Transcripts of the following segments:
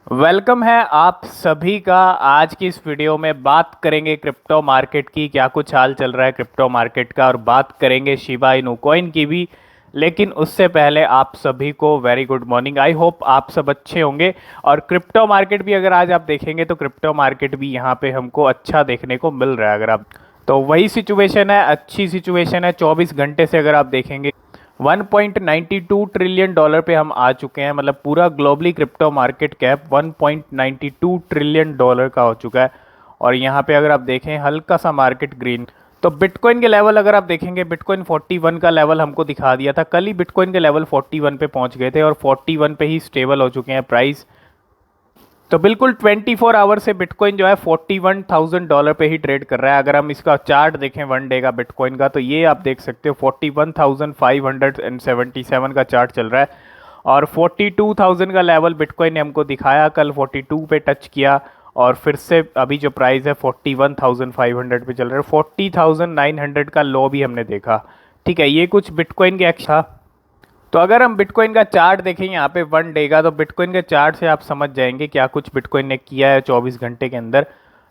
Welcome है आप सभी का। आज की इस वीडियो में बात करेंगे क्रिप्टो मार्केट की, क्या कुछ हाल चल रहा है क्रिप्टो मार्केट का, और बात करेंगे शिबा इनू कॉइन की भी। लेकिन उससे पहले आप सभी को very good morning. I hope आप सब अच्छे होंगे। और क्रिप्टो मार्केट भी अगर आज आप देखेंगे तो क्रिप्टो मार्केट भी यहाँ पे हमको अच्छा देखने को मिल रहा है। अगर आप तो वही सिचुएशन है, अच्छी सिचुएशन है। 24 घंटे से अगर आप देखेंगे 1.92 ट्रिलियन डॉलर पे हम आ चुके हैं। मतलब पूरा globally crypto market cap 1.92 trillion dollar का हो चुका है। और यहाँ पे अगर आप देखें हल्का सा मार्केट ग्रीन। तो बिटकॉइन के लेवल अगर आप देखेंगे, बिटकॉइन 41 का लेवल हमको दिखा दिया था कल ही। बिटकॉइन के लेवल 41 पे पहुंच गए थे और 41 पे ही स्टेबल हो चुके हैं प्राइस। तो बिल्कुल 24 आवर से बिटकॉइन जो है $41,000 पे ही ट्रेड कर रहा है। अगर हम इसका चार्ट देखें वन डे का बिटकॉइन का, तो ये आप देख सकते हो 41,577 का चार्ट चल रहा है। और 42,000 का लेवल बिटकॉइन ने हमको दिखाया कल, 42 पे टच किया। और फिर से अभी जो प्राइस है 41,500 पे चल रहा है। 40,900 का लो भी हमने देखा। ठीक है, ये कुछ बिटकॉइन के एक्शन। तो अगर हम बिटकॉइन का चार्ट देखें यहाँ पे वन डे का, तो बिटकॉइन के चार्ट से आप समझ जाएंगे क्या कुछ बिटकॉइन ने किया है 24 घंटे के अंदर।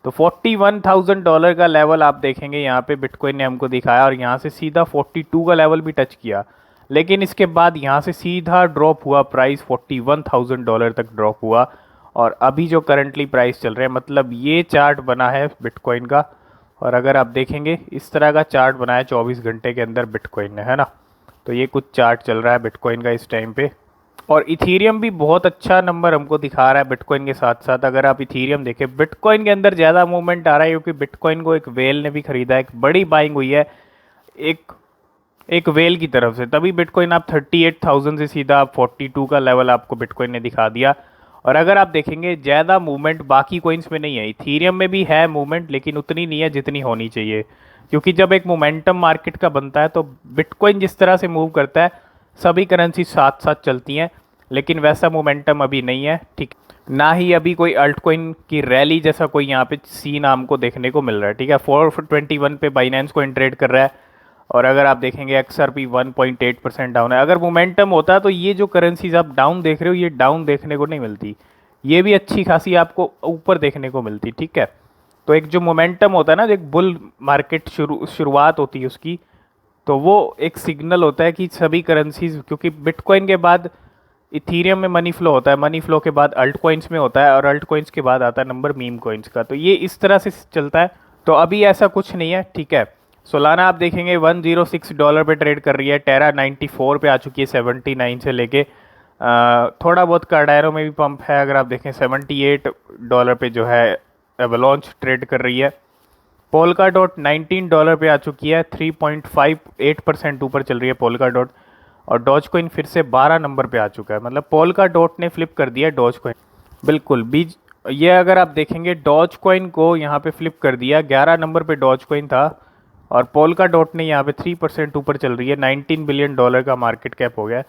तो $41,000 का लेवल आप देखेंगे यहाँ पे बिटकॉइन ने हमको दिखाया, और यहाँ से सीधा 42 का लेवल भी टच किया। लेकिन इसके बाद यहाँ से सीधा ड्रॉप हुआ, प्राइस $41,000 तक ड्रॉप हुआ। और अभी जो करंटली प्राइस चल रहे हैं, मतलब ये चार्ट बना है बिटकॉइन का। और अगर आप देखेंगे इस तरह का चार्ट बना है 24 घंटे के अंदर बिटकॉइन ने, है ना। तो ये कुछ चार्ट चल रहा है बिटकॉइन का इस टाइम पे। और इथीरियम भी बहुत अच्छा नंबर हमको दिखा रहा है बिटकॉइन के साथ साथ। अगर आप इथीरियम देखें, बिटकॉइन के अंदर ज़्यादा मूवमेंट आ रहा है क्योंकि बिटकॉइन को एक वेल ने भी खरीदा है, एक बड़ी बाइंग हुई है एक एक वेल की तरफ से। तभी बिटकॉइन आप 38,000 से सीधा आप 42 का लेवल आपको बिटकॉइन ने दिखा दिया। और अगर आप देखेंगे ज़्यादा मूवमेंट बाकी कॉइन्स में नहीं है। इथीरियम में भी है मूवमेंट, लेकिन उतनी नहीं है जितनी होनी चाहिए। क्योंकि जब एक मोमेंटम मार्केट का बनता है तो बिटकॉइन जिस तरह से मूव करता है, सभी करेंसी साथ साथ चलती हैं। लेकिन वैसा मोमेंटम अभी नहीं है, ठीक। ना ही अभी कोई अल्ट कॉइन की रैली जैसा कोई यहाँ पे सीन हमको देखने को मिल रहा है। ठीक है, 421 पे बाइनेंस कॉइन ट्रेड कर रहा है। और अगर आप देखेंगे XRP 1.8% डाउन है। अगर मोमेंटम होता है तो ये जो करेंसीज आप डाउन देख रहे हो, ये डाउन देखने को नहीं मिलती। ये भी अच्छी खासी आपको ऊपर देखने को मिलती। ठीक है, तो एक जो मोमेंटम होता है ना, जो एक बुल मार्केट शुरुआत होती है उसकी, तो वो एक सिग्नल होता है कि सभी करेंसीज, क्योंकि बिटकॉइन के बाद इथीरियम में मनी फ्लो होता है, मनी फ्लो के बाद अल्ट कॉइन्स में होता है, और अल्ट कॉइन्स के बाद आता है नंबर मीम कॉइन्स का। तो ये इस तरह से चलता है। तो अभी ऐसा कुछ नहीं है। ठीक है, सोलाना आप देखेंगे $106 पे ट्रेड कर रही है। टेरा 94 पे आ चुकी है 79 से लेके। थोड़ा बहुत कार्डायरो में भी पंप है। अगर आप देखें $78 पे जो है एवलॉन्च ट्रेड कर रही है। पोल्का डॉट $19 पे आ चुकी है, 3.58% ऊपर चल रही है पोल्का डॉट। और डॉज कॉइन फिर से 12 नंबर पे आ चुका है। मतलब पोल्का डॉट ने फ्लिप कर दिया डॉज कॉइन। बिल्कुल बीज ये अगर आप देखेंगे डॉज कॉइन को यहाँ पे फ्लिप कर दिया। 11 नंबर पे डॉज कॉइन था, और पोल्का डॉट ने यहाँ पे 3% ऊपर चल रही है। $19 बिलियन का मार्केट कैप हो गया है,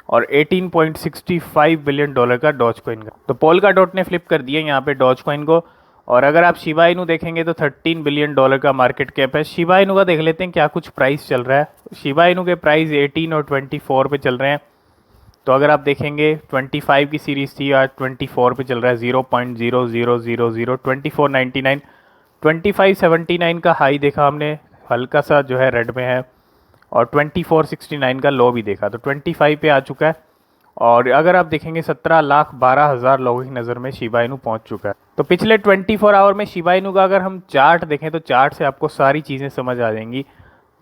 और $18.65 बिलियन का डॉज कॉइन का। तो पोल्का डॉट ने फ्लिप कर दिया यहाँ पे डॉज कॉइन को। और अगर आप शिबा इनू देखेंगे तो $13 बिलियन का मार्केट कैप है। शिबा इनू का देख लेते हैं क्या कुछ प्राइस चल रहा है। शिबा इनू के प्राइस 18 और 24 पे चल रहे हैं। तो अगर आप देखेंगे 25 की सीरीज थी, आज 24 पे चल रहा है। 0.0000 2499। 2579 का हाई देखा हमने, हल्का सा जो है रेड में है। और 2469 का लो भी देखा, तो 25 पे आ चुका है। और अगर आप देखेंगे 17,12,000 लोगों की नज़र में शिबा इनू पहुंच चुका है। तो पिछले 24 आवर में शिबा इनू का अगर हम चार्ट देखें, तो चार्ट से आपको सारी चीज़ें समझ आ जाएंगी।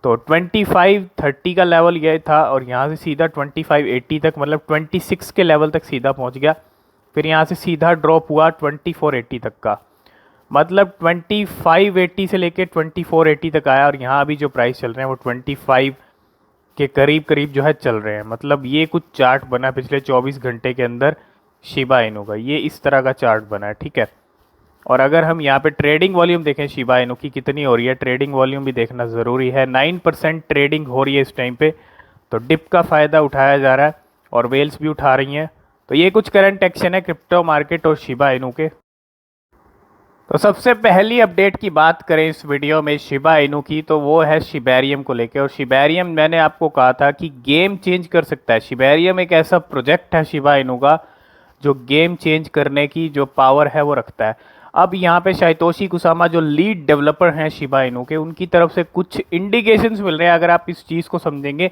तो 2530 का लेवल ये था, और यहाँ से सीधा 2580 तक, मतलब 26 के लेवल तक सीधा पहुँच गया। फिर यहाँ से सीधा ड्रॉप हुआ 2480 तक का। मतलब 2580 से लेके 2480 तक आया। और यहाँ अभी जो प्राइस चल रहे हैं वो 25 के करीब करीब जो है चल रहे हैं। मतलब ये कुछ चार्ट बना पिछले 24 घंटे के अंदर शिबा इनू का, ये इस तरह का चार्ट बना है। ठीक है, और अगर हम यहाँ पे ट्रेडिंग वॉल्यूम देखें शिबा इनू की कितनी हो रही है, ट्रेडिंग वॉल्यूम भी देखना ज़रूरी है। 9% ट्रेडिंग हो रही है इस टाइम पे। तो डिप का फ़ायदा उठाया जा रहा है, और वेल्स भी उठा रही हैं। तो ये कुछ करंट एक्शन है क्रिप्टो मार्केट और शिबा इनू के। तो सबसे पहली अपडेट की बात करें इस वीडियो में शिबा इनू की, तो वो है शिबेरियम को लेके। और शिबेरियम मैंने आपको कहा था कि गेम चेंज कर सकता है। शिबेरियम एक ऐसा प्रोजेक्ट है शिबा इनू का जो गेम चेंज करने की जो पावर है वो रखता है। अब यहाँ पे साइतोशी कुसामा जो लीड डेवलपर हैं शिबा इनू के, उनकी तरफ से कुछ इंडिकेशंस मिल रहे हैं अगर आप इस चीज़ को समझेंगे।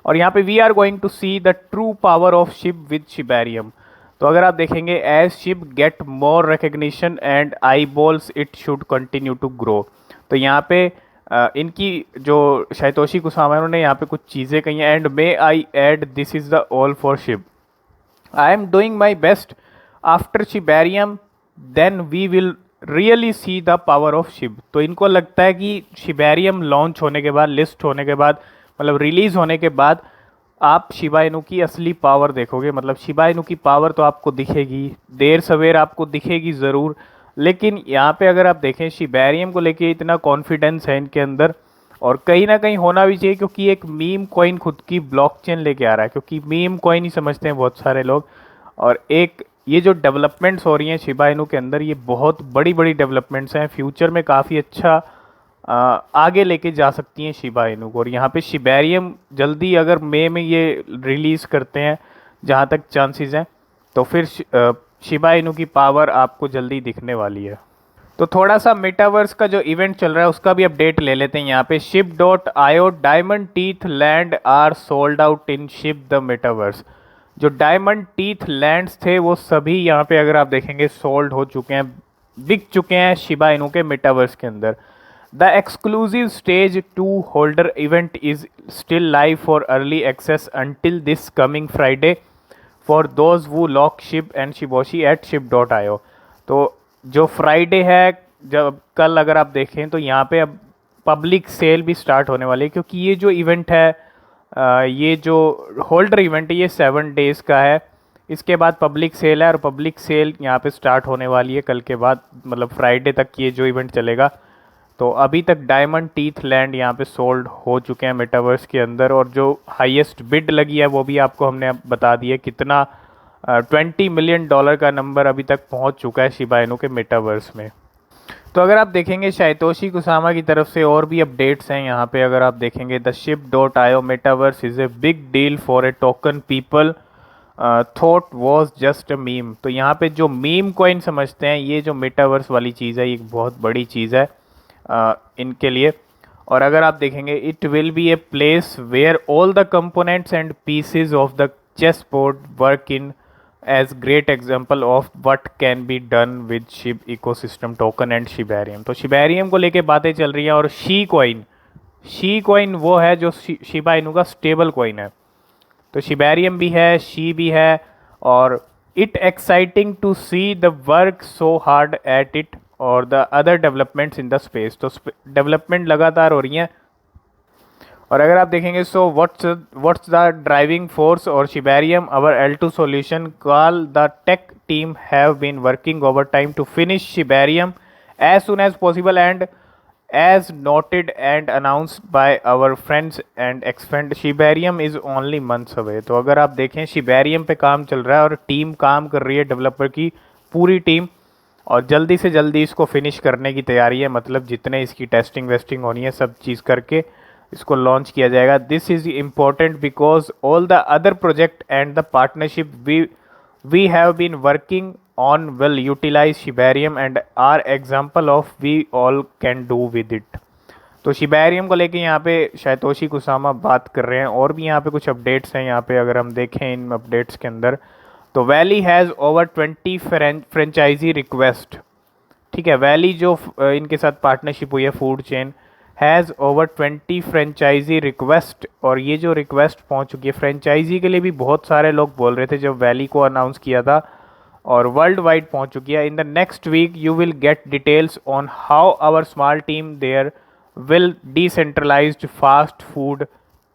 और यहाँ पे we are going to see the true power of Shib with Shibarium. तो अगर आप देखेंगे as Shib get more recognition and eyeballs it should continue to grow. तो यहाँ पे इनकी जो साइतोशी कुसामा उन्होंने यहाँ पे कुछ चीज़ें कही हैं। And may I add this is the all for Shib, I am doing my best after Shibarium then we will really see the power of Shib. तो इनको लगता है कि शिबेरियम लॉन्च होने के बाद, लिस्ट होने के बाद, मतलब रिलीज़ होने के बाद आप शिबा इनू की असली पावर देखोगे। मतलब शिबा इनू की पावर तो आपको दिखेगी, देर सवेर आपको दिखेगी ज़रूर। लेकिन यहाँ पे अगर आप देखें शिबेरियम को लेके इतना कॉन्फिडेंस है इनके अंदर, और कहीं ना कहीं होना भी चाहिए, क्योंकि एक मीम कॉइन खुद की ब्लॉकचेन लेके आ रहा है, क्योंकि मीम कॉइन ही समझते हैं बहुत सारे लोग। और एक ये जो डेवलपमेंट्स हो रही हैं शिबा इनू के अंदर, ये बहुत बड़ी बड़ी डेवलपमेंट्स हैं, फ्यूचर में काफ़ी अच्छा आगे लेके जा सकती हैं शिबा इनू को। और यहाँ पे शिबेरियम जल्दी अगर मई में ये रिलीज़ करते हैं जहाँ तक चांसेस हैं, तो फिर शिबा इनू की पावर आपको जल्दी दिखने वाली है। तो थोड़ा सा मेटावर्स का जो इवेंट चल रहा है उसका भी अपडेट ले लेते हैं। यहाँ पे ship.io diamond teeth land are sold out in Shib the metaverse. जो डायमंड टीथ लैंड्स थे वो सभी यहाँ पे अगर आप देखेंगे सोल्ड हो चुके हैं, बिक चुके हैं शिबा इनू के मेटावर्स के अंदर। The exclusive stage 2 holder event is still live for early access until this coming Friday for those who lock ship and Shiboshi at ship.io। तो जो फ्राइडे है, जब कल अगर आप देखें तो यहाँ पे अब पब्लिक सेल भी स्टार्ट होने वाली है, क्योंकि ये जो इवेंट है, ये जो होल्डर इवेंट है, ये 7 डेज़ का है। इसके बाद पब्लिक सेल है, और पब्लिक सेल यहाँ पे स्टार्ट होने वाली है कल के बाद, मतलब फ्राइडे तक ये जो इवेंट चलेगा। तो अभी तक डायमंड टीथ लैंड यहाँ पे सोल्ड हो चुके हैं मेटावर्स के अंदर, और जो हाईएस्ट बिड लगी है वो भी आपको हमने अब बता दिया कितना, $20 मिलियन का नंबर अभी तक पहुंच चुका है शिबा इनू के मेटावर्स में। तो अगर आप देखेंगे साइतोशी कुसामा की तरफ से और भी अपडेट्स हैं यहाँ पे। अगर आप देखेंगे the ship.io metaverse is a big deal for A token people thought was just a meme. तो यहाँ पे जो मीम कॉइन समझते हैं, ये जो मेटावर्स वाली चीज़ है, ये एक बहुत बड़ी चीज़ है इनके लिए। और अगर आप देखेंगे it will be a place where all the components and pieces of the chess board work in as great example of what can be done with Shib ecosystem token and Shibarium. तो Shibarium को लेके बातें चल रही हैं। और she coin वो है जो शिबा इनू का स्टेबल कॉइन है। तो शिबेरियम भी है, शी भी है, और it exciting to see the work so hard at it और the other developments in the space. तो डेवलपमेंट लगातार हो रही हैं। और अगर आप देखेंगे so what's the driving force और Shibarium our L2 solution call the tech team have been working over time to finish Shibarium as soon as possible and as noted and announced by our friends and ex friend Shibarium is only months away. तो अगर आप देखें Shibarium पे काम चल रहा है और टीम काम कर रही है, डेवलपर की पूरी टीम, और जल्दी से जल्दी इसको फिनिश करने की तैयारी है। मतलब जितने इसकी टेस्टिंग वेस्टिंग होनी है सब चीज़ करके इसको लॉन्च किया जाएगा। This is important because all the other project and the partnership we have been working on will utilise Shibarium and are example of we all can do with it. तो Shibarium को लेके यहाँ पे साइतोशी Kusama बात कर रहे हैं। और भी यहाँ पे कुछ अपडेट्स हैं। यहाँ पे अगर हम देखें इन अपडेट्स के अंदर, तो Welly has over 20 franchise request. ठीक है, वैली जो इनके साथ पार्टनरशिप हुई है food chain, has over 20 franchise request. और ये जो रिक्वेस्ट पहुंच चुकी है फ्रेंचाइजी के लिए, भी बहुत सारे लोग बोल रहे थे जब वैली को अनाउंस किया था, और वर्ल्ड वाइड पहुंच चुकी है। In the next week you will get details on how our small team there will decentralised fast food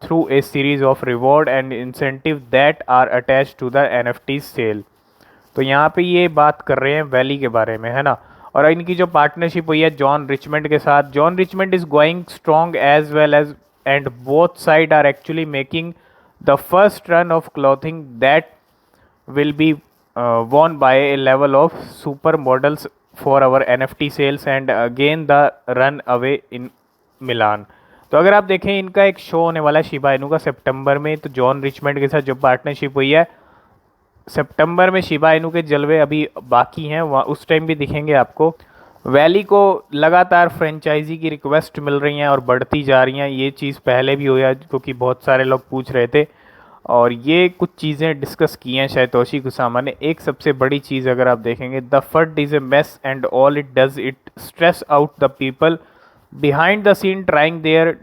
through a series of reward and incentive that are attached to the NFT sale। तो यहाँ पे ये बात कर रहे हैं valley के बारे में, है ना। और इनकी जो पार्टनरशिप हुई है जॉन रिचमंड के साथ, John Richmond is going strong as well as, and both side are actually making the first run of clothing that will be won by a level of super models for our NFT sales and again the run away in मिलान। तो अगर आप देखें इनका एक show होने वाला है Shiba Inu का सितंबर में। तो जॉन रिचमंड के साथ जो पार्टनरशिप हुई है, सितंबर में शिबा इनू के जलवे अभी बाकी हैं, वहाँ उस टाइम भी दिखेंगे आपको। वैली को लगातार फ्रेंचाइजी की रिक्वेस्ट मिल रही हैं और बढ़ती जा रही हैं। ये चीज़ पहले भी हुआ क्योंकि बहुत सारे लोग पूछ रहे थे, और ये कुछ चीज़ें डिस्कस की हैं शायतोशी कुसामा ने। एक सबसे बड़ी चीज़ अगर आप देखेंगे, the fud is a mess and all it does it stress out the people behind the scene trying there.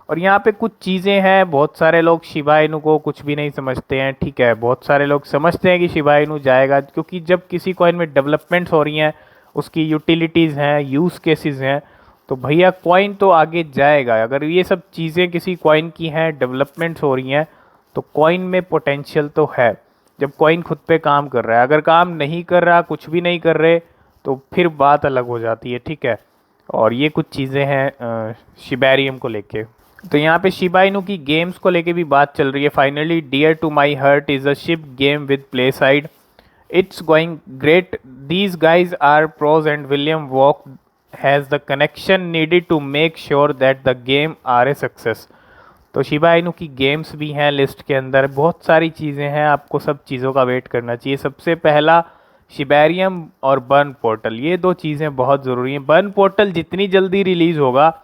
और यहाँ पे कुछ चीज़ें हैं, बहुत सारे लोग शिबा इनू को कुछ भी नहीं समझते हैं, ठीक है। बहुत सारे लोग समझते हैं कि शिबा इनू जाएगा, क्योंकि जब किसी कॉइन में डेवलपमेंट्स हो रही हैं, उसकी यूटिलिटीज़ हैं, यूज़ केसेस हैं, तो भैया कॉइन तो आगे जाएगा। अगर ये सब चीज़ें किसी कॉइन की हैं, डेवलपमेंट्स हो रही हैं, तो कॉइन में पोटेंशियल तो है। जब कॉइन खुद पे काम कर रहा है, अगर काम नहीं कर रहा, कुछ भी नहीं कर रहे, तो फिर बात अलग हो जाती है, ठीक है। और ये कुछ चीज़ें हैं शिबेरियम को लेके। तो यहाँ पे शिबा इनू की गेम्स को लेके भी बात चल रही है। Finally dear to my heart is a ship game with play side, it's going great, these guys are pros and William Walk has the connection needed to make sure that the game are a success. तो Shiba Inu की games भी हैं list के अंदर, बहुत सारी चीज़ें हैं, आपको सब चीज़ों का वेट करना चाहिए। सबसे पहला शिबेरियम और बर्न पोर्टल, ये दो चीज़ें बहुत ज़रूरी हैं। बर्न पोर्टल जितनी जल्दी रिलीज़ होगा,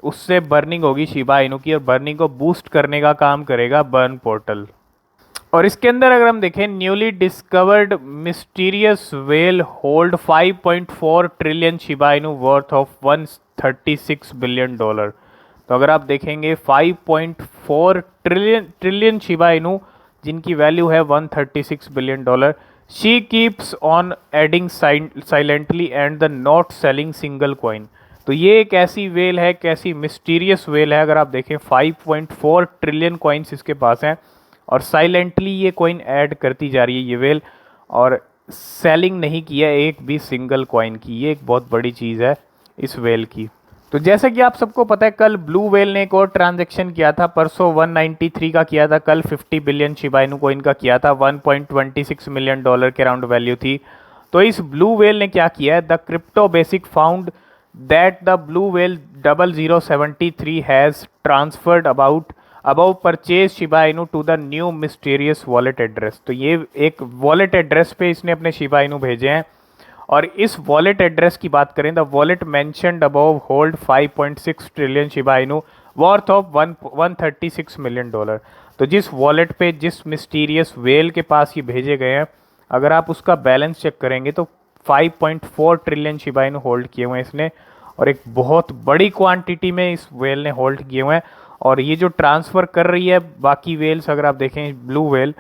उससे बर्निंग होगी शिबा इनू की, और बर्निंग को बूस्ट करने का काम करेगा बर्न पोर्टल। और इसके अंदर अगर हम देखें, newly discovered mysterious well hold 5.4 trillion Shiba Inu worth of 136 billion dollar. तो अगर आप देखेंगे 5.4 ट्रिलियन शिबा इनू, जिनकी वैल्यू है 136 billion dollar. She keeps on adding silently and the not selling single coin. तो ये एक ऐसी वेल है, कैसी मिस्टीरियस वेल है। अगर आप देखें 5.4 ट्रिलियन कॉइन्स इसके पास हैं, और साइलेंटली ये कॉइन ऐड करती जा रही है ये वेल, और सेलिंग नहीं किया एक भी सिंगल कॉइन की। ये एक बहुत बड़ी चीज़ है इस वेल की। तो जैसा कि आप सबको पता है, कल ब्लू वेल ने एक और ट्रांजैक्शन किया था, परसों 193 का किया था, कल 50 बिलियन शिबा इनू कॉइन का किया था, 1.26 मिलियन डॉलर के अराउंड वैल्यू थी। तो इस ब्लू वेल ने क्या किया है, the crypto basic found that the blue whale 0073 has transferred above purchase Shiba Inu to the new mysterious wallet address। तो ये एक वॉलेट एड्रेस पे इसने अपने शिबा इनू भेजे हैं, और इस वॉलेट एड्रेस की बात करें, the wallet mentioned above hold 5.6 trillion Shiba Inu worth of 136 million dollar. तो जिस वॉलेट पे जिस मिस्टीरियस वेल के पास ये भेजे गए हैं, अगर आप उसका बैलेंस चेक करेंगे तो 5.4 ट्रिलियन शिबा इनू होल्ड किए हुए हैं इसने, और एक बहुत बड़ी क्वांटिटी में इस वेल ने होल्ड किए हुए हैं। और ये जो ट्रांसफ़र कर रही है बाकी वेल्स, अगर आप देखें ब्लू वेल,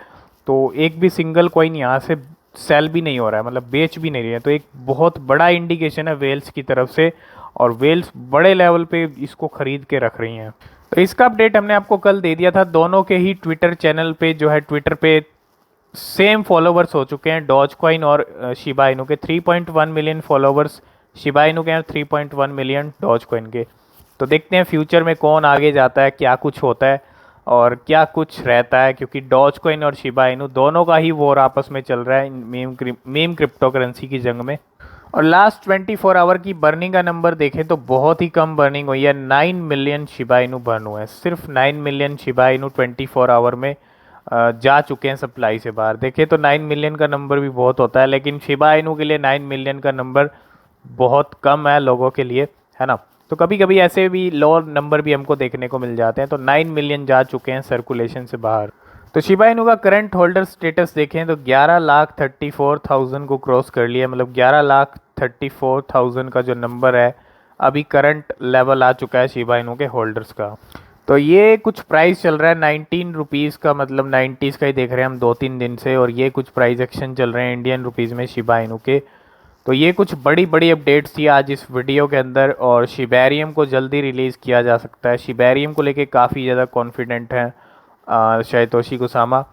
तो एक भी सिंगल कॉइन यहाँ से सेल भी नहीं हो रहा है, मतलब बेच भी नहीं रही है। तो एक बहुत बड़ा इंडिकेशन है वेल्स की तरफ से, और वेल्स बड़े लेवल पे इसको ख़रीद के रख रही हैं। तो इसका अपडेट हमने आपको कल दे दिया था। दोनों के ही ट्विटर चैनल पे जो है, ट्विटर पे सेम फॉलोवर्स हो चुके हैं, डॉज कॉइन और शिबा इनू के। 3.1 मिलियन फॉलोवर्स शिबा इनू के हैं, 3.1 मिलियन डॉज कॉइन के। तो देखते हैं फ्यूचर में कौन आगे जाता है, क्या कुछ होता है और क्या कुछ रहता है, क्योंकि डॉज कॉइन और शिबा इनू दोनों का ही वॉर आपस में चल रहा है मीम क्रिप्टो करेंसी की जंग में। और लास्ट 24 आवर की बर्निंग का नंबर देखें तो बहुत ही कम बर्निंग हुई है, 9 मिलियन शिबा इनू बर्न हुए हैं। सिर्फ 9 मिलियन शिबा इनू 24 आवर में जा चुके हैं सप्लाई से बाहर। देखें तो 9 मिलियन का नंबर भी बहुत होता है, लेकिन शिबा इनू के लिए 9 मिलियन का नंबर बहुत कम है लोगों के लिए, है ना। तो कभी कभी ऐसे भी लो नंबर भी हमको देखने को मिल जाते हैं। तो 9 मिलियन जा चुके हैं सर्कुलेशन से बाहर। तो शिबा इनू का करंट होल्डर स्टेटस देखें तो 11,34,000 को क्रॉस कर लिया, मतलब 11,34,000 का जो नंबर है अभी करंट लेवल आ चुका है शिबा इनू के होल्डर्स का। तो ये कुछ प्राइस चल रहा है 19 रुपीज़ का, मतलब 90s का ही देख रहे हैं हम 2-3 दिन से, और ये कुछ प्राइस एक्शन चल रहे हैं इंडियन रुपीज़ में शिबा इनू के। तो ये कुछ बड़ी बड़ी अपडेट्स थी आज इस वीडियो के अंदर, और शिबेरियम को जल्दी रिलीज़ किया जा सकता है। शिबेरियम को लेके काफ़ी ज़्यादा कॉन्फिडेंट हैं शायतोशी कुसामा।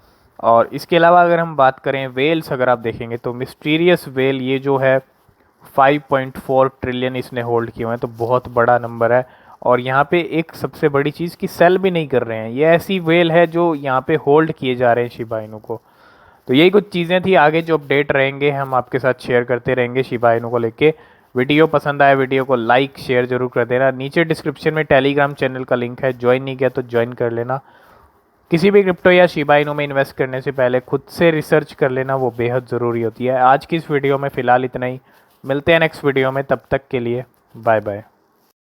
और इसके अलावा अगर हम बात करें वेल्स, अगर आप देखेंगे तो मिस्टीरियस वेल ये जो है 5.4 ट्रिलियन इसने होल्ड किए हुए हैं, तो बहुत बड़ा नंबर है। और यहाँ पे एक सबसे बड़ी चीज़ कि सेल भी नहीं कर रहे हैं, ये ऐसी वेल है जो यहाँ पे होल्ड किए जा रहे हैं शिबा इनू को। तो यही कुछ चीज़ें थी, आगे जो अपडेट रहेंगे हम आपके साथ शेयर करते रहेंगे शिबा इनू को लेके। वीडियो पसंद आया वीडियो को लाइक शेयर जरूर कर देना। नीचे डिस्क्रिप्शन में टेलीग्राम चैनल का लिंक है, ज्वाइन नहीं किया तो ज्वाइन कर लेना। किसी भी क्रिप्टो या शिबा इनू में इन्वेस्ट करने से पहले खुद से रिसर्च कर लेना वो बेहद ज़रूरी होती है। आज की इस वीडियो में फ़िलहाल इतना ही, मिलते हैं नेक्स्ट वीडियो में, तब तक के लिए बाय बाय।